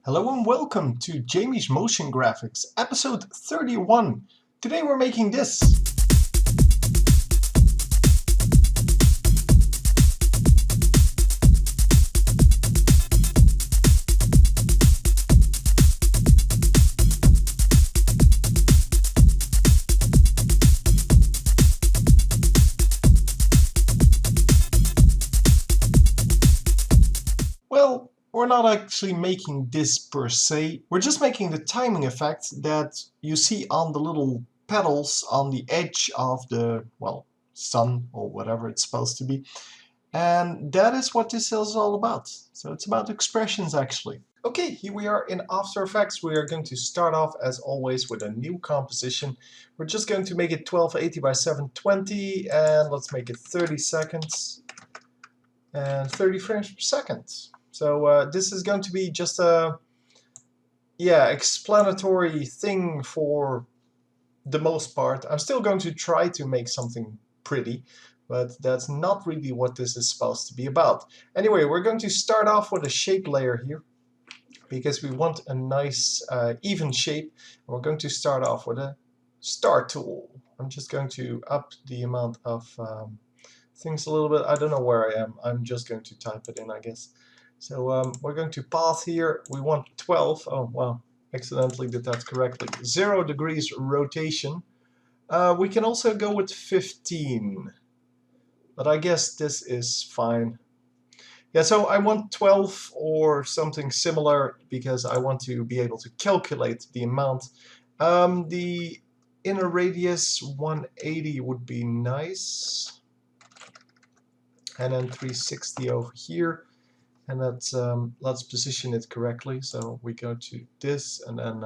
Hello and welcome to Jamie's Motion Graphics, episode 31. Today we're making this. Well, we're not actually making this per se, we're just making the timing effect that you see on the little petals on the edge of the, well, sun or whatever it's supposed to be. And that is what this is all about. So it's about expressions actually. Okay, here we are in After Effects. We are going to start off as always with a new composition. We're just going to make it 1280 by 720 and let's make it 30 seconds and 30 frames per second. So this is going to be just a explanatory thing for the most part. I'm still going to try to make something pretty, but that's not really what this is supposed to be about. Anyway, we're going to start off with a shape layer here because we want a nice even shape. We're going to start off with a star tool. I'm just going to up the amount of things a little bit. I don't know where I am. I'm just going to type it in, I guess. So we're going to path here. We want 12. Oh, well, accidentally did that correctly. 0 degrees rotation. We can also go with 15. But I guess this is fine. Yeah, so I want 12 or something similar because I want to be able to calculate the amount. The inner radius 180 would be nice. And then 360 over here. And let's position it correctly. So we go to this and then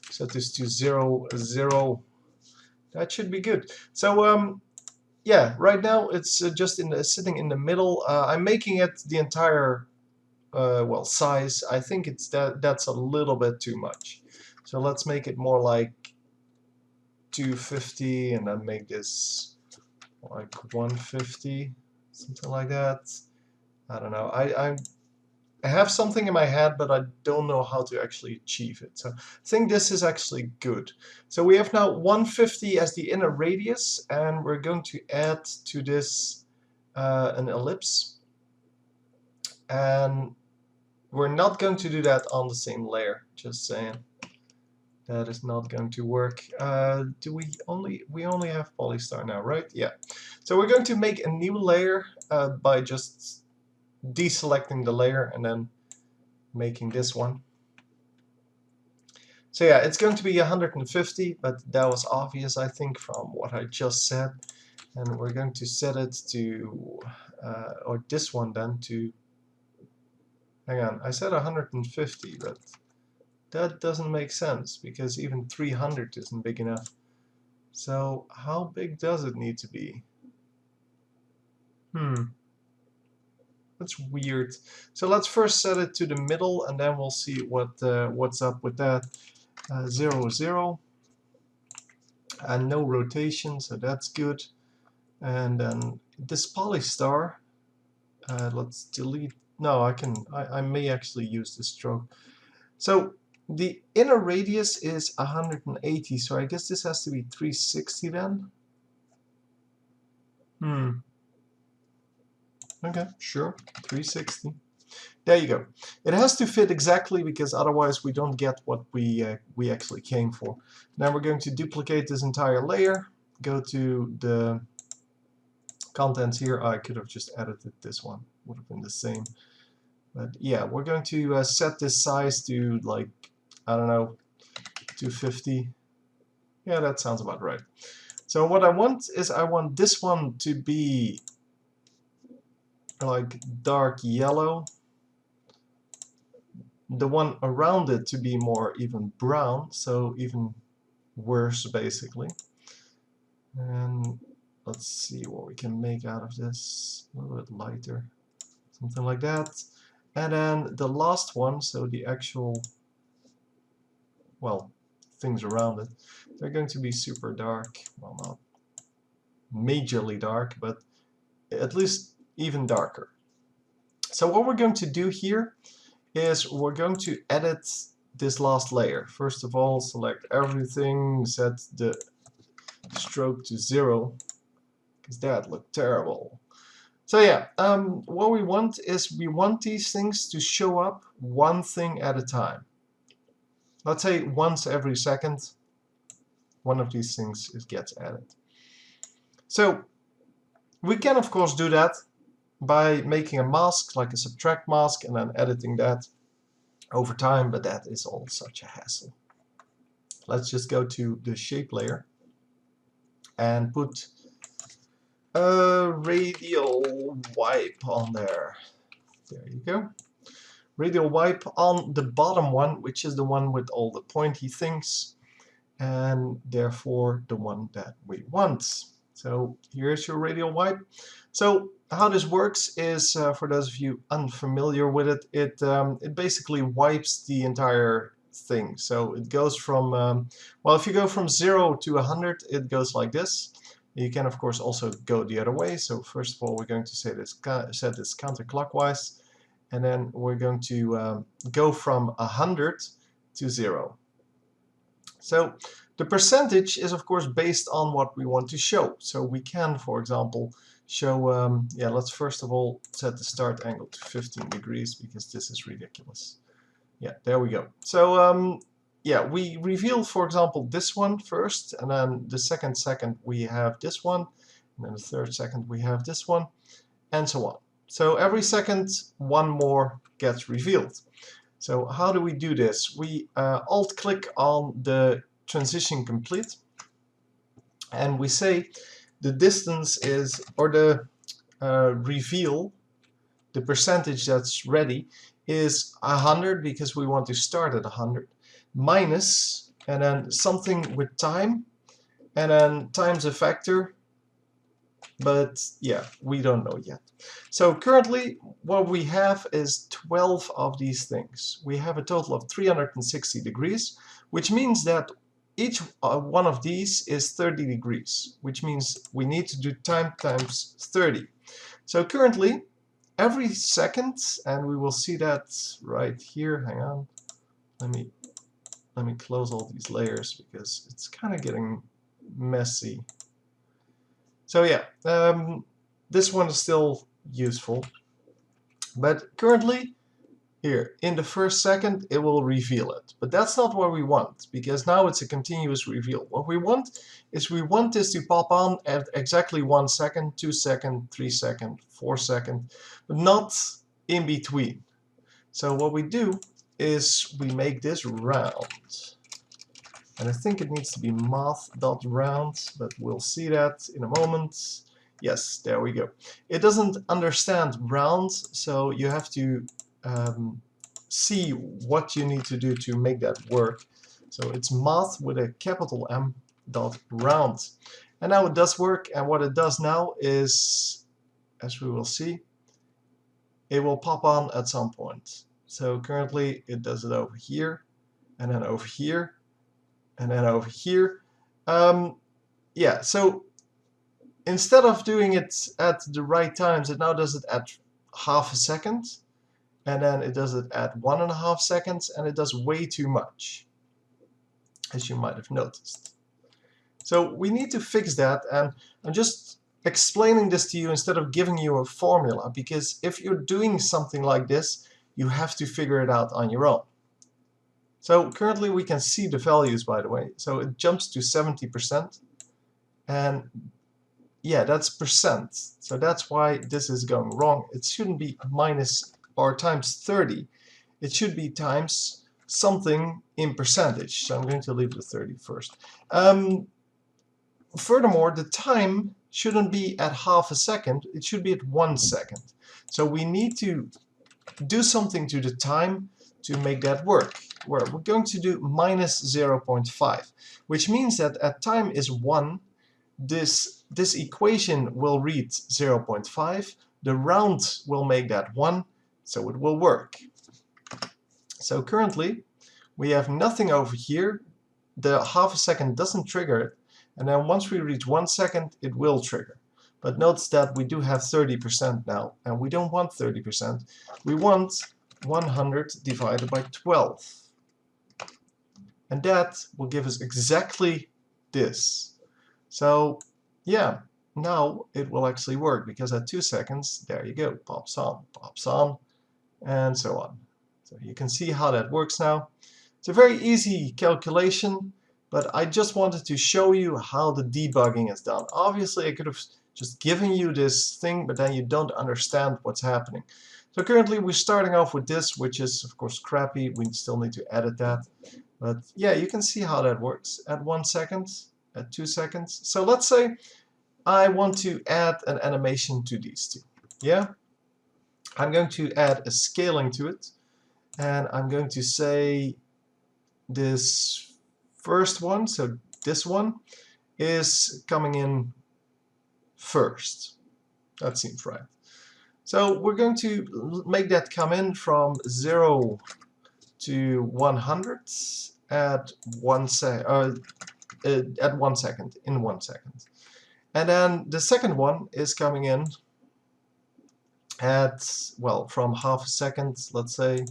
set this to 0, 0. That should be good. So yeah, right now it's just sitting in the middle. I'm making it the entire size. I think that's a little bit too much. So let's make it more like 250 and then make this like 150, something like that. I don't know. I have something in my head, but I don't know how to actually achieve it. So I think this is actually good. So we have now 150 as the inner radius, and we're going to add to this an ellipse. And we're not going to do that on the same layer, just saying. That is not going to work. We only have Polystar now, right? Yeah. So we're going to make a new layer by just deselecting the layer and then making this one. So yeah, it's going to be 150, but that was obvious, I think, from what I just said. And we're going to set it to, or this one then to, hang on, I said 150, but that doesn't make sense because even 300 isn't big enough. So how big does it need to be? That's weird. So let's first set it to the middle and then we'll see what's up with that. 0, 0. And no rotation, so that's good. And then this Polystar, let's delete. No, I may actually use this stroke. So the inner radius is 180, so I guess this has to be 360 then. Okay, sure, 360. There you go. It has to fit exactly because otherwise we don't get what we actually came for. Now we're going to duplicate this entire layer. Go to the contents here. I could have just edited this one. Would have been the same. But yeah, we're going to set this size to like, I don't know, 250. Yeah, that sounds about right. So what I want is I want this one to be like dark yellow. The one around it to be more even brown, so even worse basically. And let's see what we can make out of this. A little bit lighter, something like that. And then the last one, so the actual, well, things around it, they're going to be super dark. Well, not majorly dark, but at least even darker. So what we're going to do here is we're going to edit this last layer. First of all, select everything, set the stroke to 0, because that looked terrible. So yeah, what we want is we want these things to show up one thing at a time. Let's say once every second, one of these things gets added. So we can of course do that by making a mask, like a subtract mask, and then editing that over time, but that is all such a hassle. Let's just go to the shape layer and put a radial wipe on there. There you go. Radial wipe on the bottom one, which is the one with all the pointy things, and therefore the one that we want. So here's your radial wipe. So how this works is, for those of you unfamiliar with it, it basically wipes the entire thing. So it goes from, well, if you go from 0 to 100, it goes like this. You can of course also go the other way. So first of all, we're going to set this counterclockwise, and then we're going to go from 100 to 0. So the percentage is of course based on what we want to show. So we can, for example, show, yeah, let's first of all set the start angle to 15 degrees because this is ridiculous. Yeah, there we go. So yeah, we reveal, for example, this one first, and then the second we have this one, and then the third second we have this one, and so on. So every second one more gets revealed. So how do we do this? We alt-click on the transition complete, and we say the distance is, or the reveal, the percentage that's ready, is 100 because we want to start at 100, minus, and then something with time, and then times a factor, but yeah, we don't know yet. So currently what we have is 12 of these things. We have a total of 360 degrees, which means that each one of these is 30 degrees, which means we need to do time times 30. So currently every second, and we will see that right here, hang on, let me close all these layers because it's kind of getting messy. So yeah, this one is still useful, but currently here in the first second it will reveal it, but that's not what we want, because now it's a continuous reveal. What we want is we want this to pop on at exactly 1 second, 2 second, 3 second, 4 second, but not in between. So what we do is we make this round, and I think it needs to be math.round, but we'll see that in a moment. Yes, there we go. It doesn't understand round, so you have to see what you need to do to make that work. So it's math with a capital M dot round. And now it does work, and what it does now is, as we will see, it will pop on at some point. So currently it does it over here, and then over here, and then over here. Yeah, so instead of doing it at the right times, it now does it at half a second, and then it does it at 1.5 seconds, and it does way too much, as you might have noticed. So we need to fix that, and I'm just explaining this to you instead of giving you a formula, because if you're doing something like this, you have to figure it out on your own. So currently we can see the values, by the way. So it jumps to 70%, and yeah, that's percent. So that's why this is going wrong. It shouldn't be minus or times 30. It should be times something in percentage. So I'm going to leave the 30 first. Furthermore, the time shouldn't be at half a second. It should be at 1 second. So we need to do something to the time to make that work. We're going to do minus 0.5, which means that at time is 1, this equation will read 0.5, the round will make that 1, so it will work. So currently we have nothing over here, the half a second doesn't trigger it, and then once we reach 1 second it will trigger. But notice that we do have 30% now, and we don't want 30%, we want 100 divided by 12. And that will give us exactly this. So yeah, now it will actually work, because at 2 seconds, there you go, pops on, and so on. So you can see how that works now. It's a very easy calculation, but I just wanted to show you how the debugging is done. Obviously, I could have just given you this thing, but then you don't understand what's happening. So currently we're starting off with this, which is of course crappy. We still need to edit that. But yeah, you can see how that works at 1 second, at 2 seconds. So let's say I want to add an animation to these two. Yeah? I'm going to add a scaling to it. And I'm going to say this first one, so this one, is coming in first. That seems right. So we're going to make that come in from 0 to 100 at 1 second, in 1 second. And then the second one is coming in at, well, from half a second, let's say,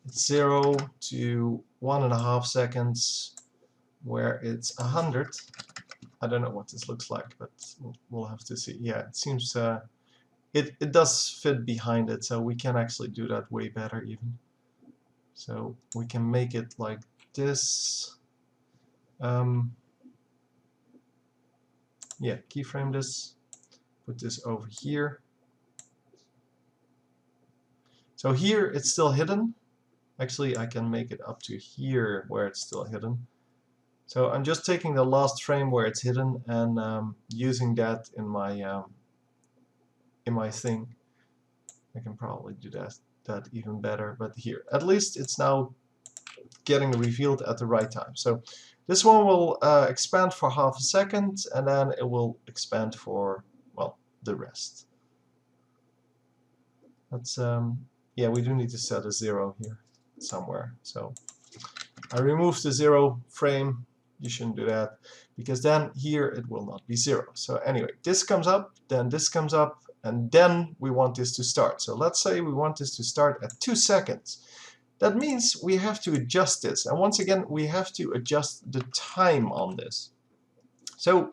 0 to 1.5 seconds, where it's 100. I don't know what this looks like, but we'll have to see. Yeah, it seems it does fit behind it, so we can actually do that way better even. So we can make it like this. Yeah, keyframe this, put this over here. So here it's still hidden. Actually, I can make it up to here where it's still hidden. So I'm just taking the last frame where it's hidden and using that in my thing. I can probably do that even better, but here, at least it's now getting revealed at the right time. So this one will expand for half a second, and then it will expand for, well, the rest. That's yeah, we do need to set a 0 here somewhere. So I removed the 0 frame. You shouldn't do that, because then here it will not be 0. So anyway, this comes up, then this comes up, and then we want this to start. So let's say we want this to start at 2 seconds. That means we have to adjust this. And once again, we have to adjust the time on this. So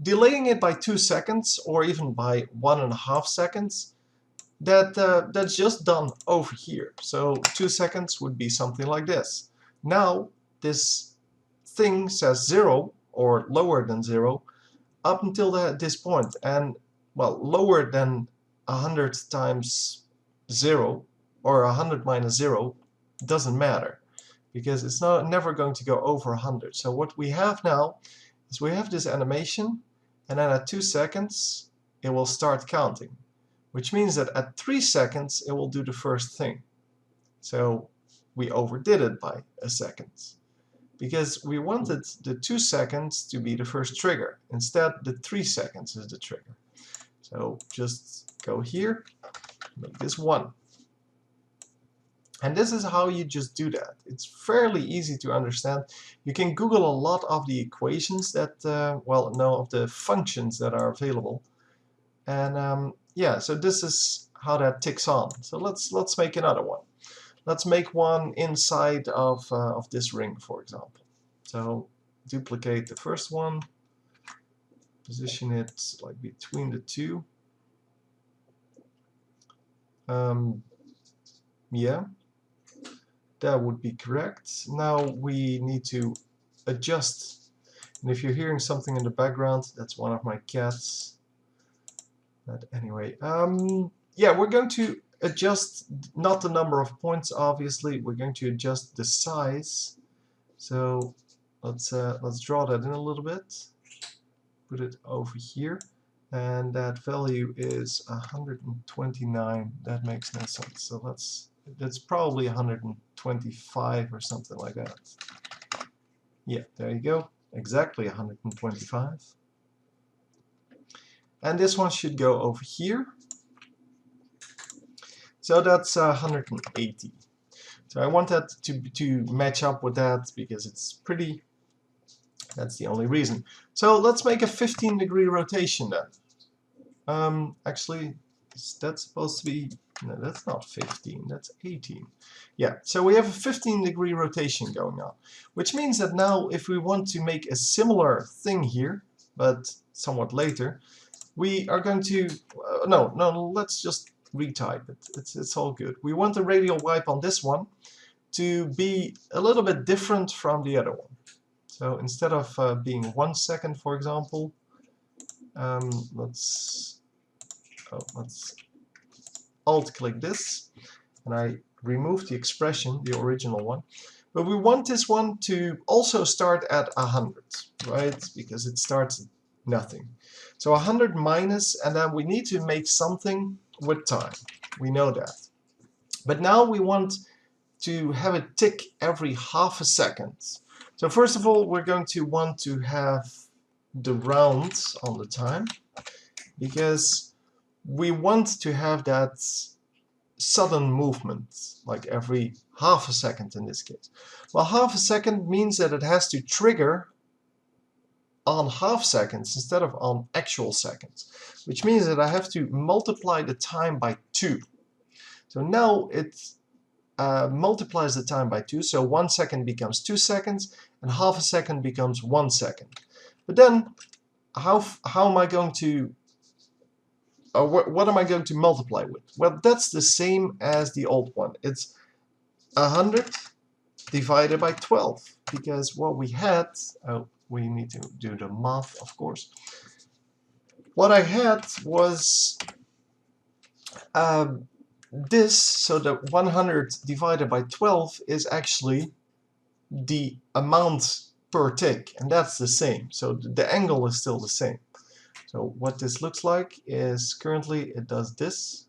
delaying it by 2 seconds, or even by 1.5 seconds, that's just done over here. So 2 seconds would be something like this. Now this thing says 0 or lower than 0 up until this point, and well, lower than 100 times 0 or 100 minus 0 doesn't matter, because it's never going to go over 100. So what we have now is we have this animation, and then at 2 seconds it will start counting, which means that at 3 seconds it will do the first thing. So we overdid it by a second, because we wanted the 2 seconds to be the first trigger. Instead, the 3 seconds is the trigger. So just go here, make this 1. And this is how you just do that. It's fairly easy to understand. You can Google a lot of the equations that, of the functions that are available. And yeah, so this is how that ticks on. So let's make another one. Let's make one inside of this ring, for example. So duplicate the first one, position it like between the two. Yeah, that would be correct. Now we need to adjust. And if you're hearing something in the background, that's one of my cats. But anyway, yeah, we're going to adjust not the number of points, obviously. We're going to adjust the size. So let's draw that in a little bit. Put it over here. And that value is 129. That makes no sense. So that's probably 125 or something like that. Yeah, there you go. Exactly 125. And this one should go over here. So that's 180. So I want that to match up with that because it's pretty. That's the only reason. So let's make a 15-degree rotation then. Actually, is that supposed to be No, that's not 15, that's 18. Yeah, so we have a 15-degree rotation going on, which means that now if we want to make a similar thing here, but somewhat later, we are going to, no, let's just retype it. It's all good. We want the radial wipe on this one to be a little bit different from the other one. So instead of being 1 second, for example, let's alt-click this, and I remove the expression, the original one. But we want this one to also start at 100, right? Because it starts at nothing. So 100 minus, and then we need to make something with time. We know that. But now we want to have it tick every half a second. So first of all, we're going to want to have the round on the time, because we want to have that sudden movement, like every half a second in this case. Well, half a second means that it has to trigger on half seconds instead of on actual seconds, which means that I have to multiply the time by 2. So now it multiplies the time by 2, so 1 second becomes 2 seconds, and half a second becomes 1 second. But then, how am I going to, what am I going to multiply with? Well, that's the same as the old one. It's 100 divided by 12, because what we had, we need to do the math, of course. What I had was this, so the 100 divided by 12 is actually the amount per tick, and that's the same. So the angle is still the same. So what this looks like is currently it does this,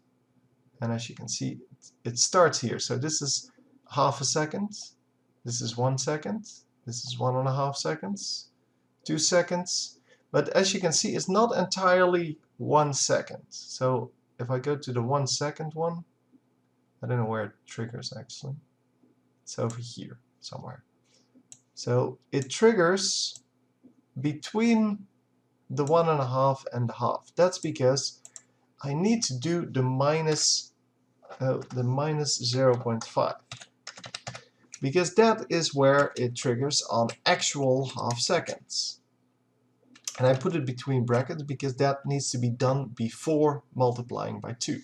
and as you can see, it starts here. So this is half a second, this is 1 second, this is 1.5 seconds, 2 seconds, but as you can see, it's not entirely 1 second. So if I go to the 1 second one, I don't know where it triggers actually. It's over here somewhere. So it triggers between the 1.5 and the half. That's because I need to do the minus 0.5, because that is where it triggers on actual half seconds. And I put it between brackets because that needs to be done before multiplying by 2.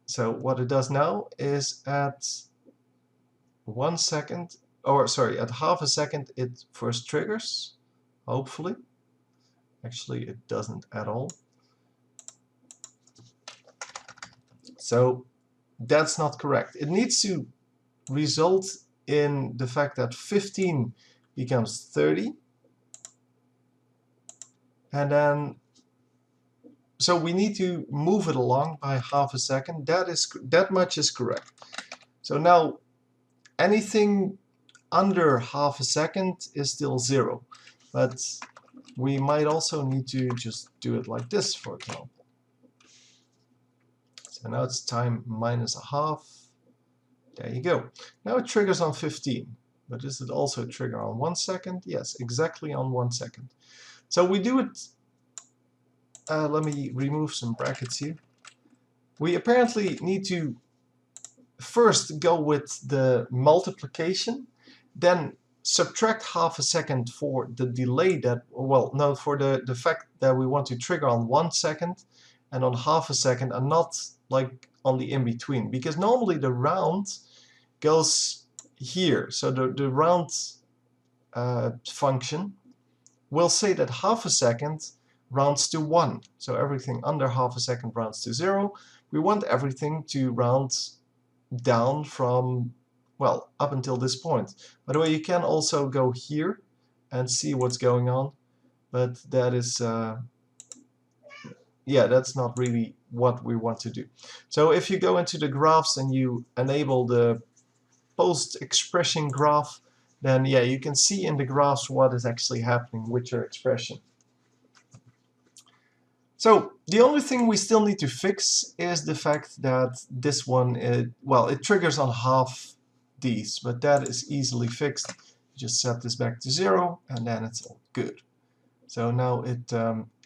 So what it does now is at 1 second, or sorry, at half a second it first triggers, hopefully. Actually, it doesn't at all. So that's not correct. It needs to result in the fact that 15 becomes 30. And then, so we need to move it along by half a second. That much is correct. So now anything under half a second is still 0. But we might also need to just do it like this, for example. So now it's time minus a half. There you go. Now it triggers on 15. But does it also trigger on 1 second? Yes, exactly on 1 second. So we do it, let me remove some brackets here. We apparently need to first go with the multiplication, then subtract half a second for the delay that, well, no, for the fact that we want to trigger on 1 second and on half a second and not like on the in-between, because normally the round goes here. So the round function will say that half a second rounds to 1. So everything under half a second rounds to 0. We want everything to round down from, well, up until this point. By the way, you can also go here and see what's going on, but that is, yeah, that's not really what we want to do. So if you go into the graphs and you enable the post-expression graph, then yeah, you can see in the graphs what is actually happening with your expression. So the only thing we still need to fix is the fact that this one, well, it triggers on half these, but that is easily fixed. Just set this back to 0 and then it's all good. So now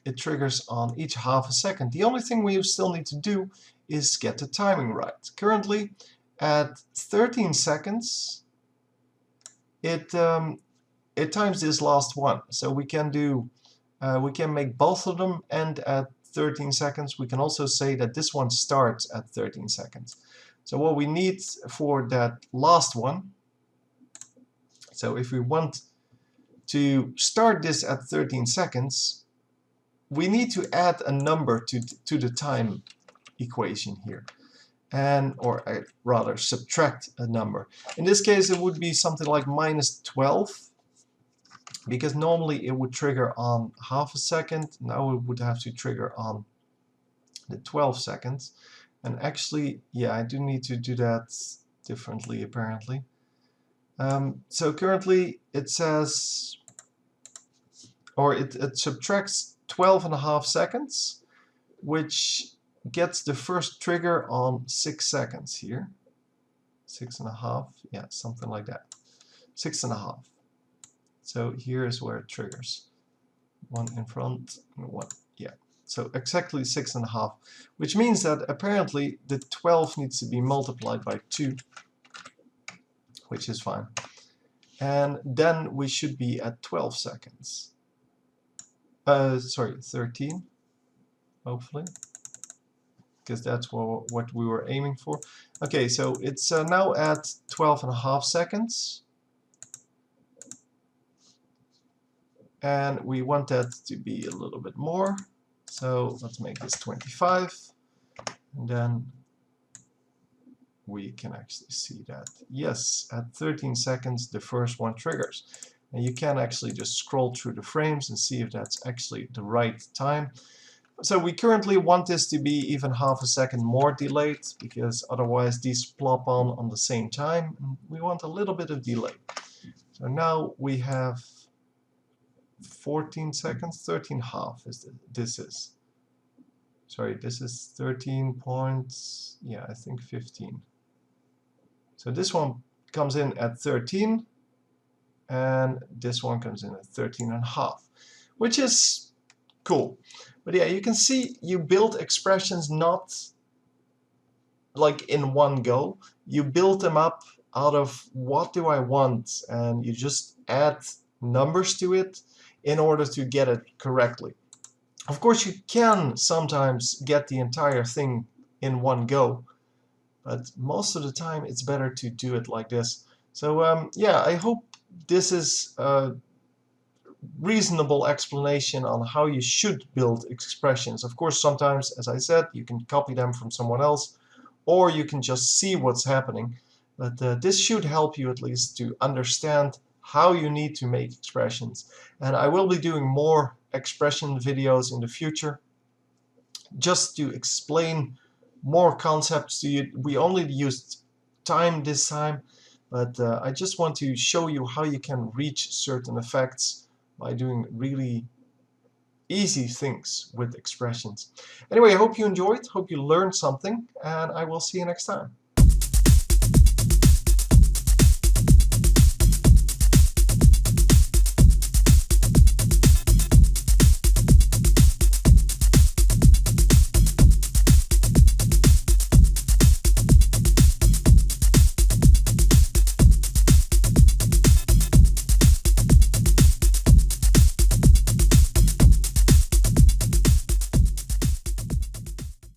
it triggers on each half a second. The only thing we still need to do is get the timing right. Currently at 13 seconds it times this last one, so we can make both of them end at 13 seconds. We can also say that this one starts at 13 seconds. So what we need for that last one, so if we want to start this at 13 seconds, we need to add a number to the time equation here, or rather subtract a number. In this case it would be something like -12, because normally it would trigger on half a second. Now it would have to trigger on the 12 seconds. And actually, yeah, I do need to do that differently apparently. So currently it says, or it subtracts 12.5 seconds, which gets the first trigger on 6 seconds here. 6.5, yeah, something like that. 6.5. So here is where it triggers. One in front and one, yeah. So exactly 6.5, which means that apparently the 12 needs to be multiplied by 2, which is fine. And then we should be at 12 seconds. Sorry, 13, hopefully, because that's what we were aiming for. Okay, so it's now at 12.5 seconds. And we want that to be a little bit more, so let's make this 25, and then we can actually see that yes, at 13 seconds the first one triggers. And you can actually just scroll through the frames and see if that's actually the right time. So we currently want this to be even half a second more delayed, because otherwise these plop on the same time. We want a little bit of delay. So now we have 14 seconds, 13.5 is this is. Sorry, this is 13 points, yeah, I think 15. So this one comes in at 13, and this one comes in at 13.5, which is cool. But yeah, you can see you build expressions not like in one go. You build them up out of what do I want, and you just add numbers to it in order to get it correctly. Of course, you can sometimes get the entire thing in one go, but most of the time it's better to do it like this. So yeah, I hope this is a reasonable explanation on how you should build expressions. Of course, sometimes, as I said, you can copy them from someone else, or you can just see what's happening. But this should help you at least to understand how you need to make expressions. And I will be doing more expression videos in the future, just to explain more concepts to you. We only used time this time, but I just want to show you how you can reach certain effects by doing really easy things with expressions. Anyway, I hope you enjoyed, hope you learned something, and I will see you next time.